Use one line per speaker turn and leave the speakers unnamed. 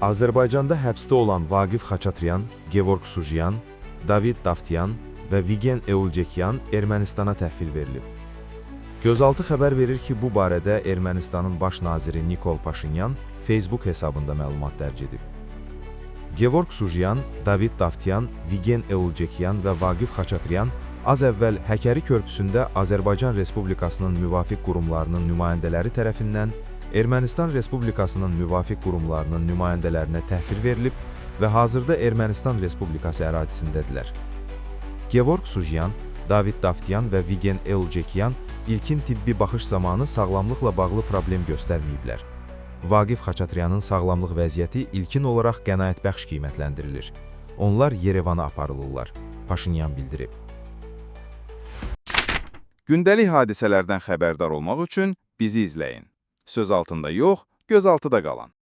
Azərbaycanda həbsdə olan Vaqif Xaçatryan, Gevorg Sujyan, David Davtyan və Vigen Eulcekyan Ermənistana təhvil verilib. Gözaltı xəbər verir ki, bu barədə Ermənistanın baş naziri Nikol Paşinyan Facebook hesabında məlumat dərc edib. Gevorg Sujyan, David Davtyan, Vigen Eulcekyan və Vaqif Xaçatryan az əvvəl Həkəri körpüsündə Azərbaycan Respublikasının müvafiq qurumlarının nümayəndələri tərəfindən Ermənistan Respublikasının müvafiq qurumlarının nümayəndələrinə təhvil verilib və hazırda Ermənistan Respublikası ərazisindədirlər. Gevorg Sujyan, David Davtyan və Vigen Eulcekyan ilkin tibbi baxış zamanı sağlamlıqla bağlı problem göstərməyiblər. Vaqif Xaçatryanın sağlamlıq vəziyyəti ilkin olaraq qənaətbəxş qiymətləndirilir. Onlar Yerevana aparılırlar, Paşinyan bildirib.
Gündəlik hadisələrdən xəbərdar olmaq üçün bizi izləyin. Söz altında yox, göz altıda qalın.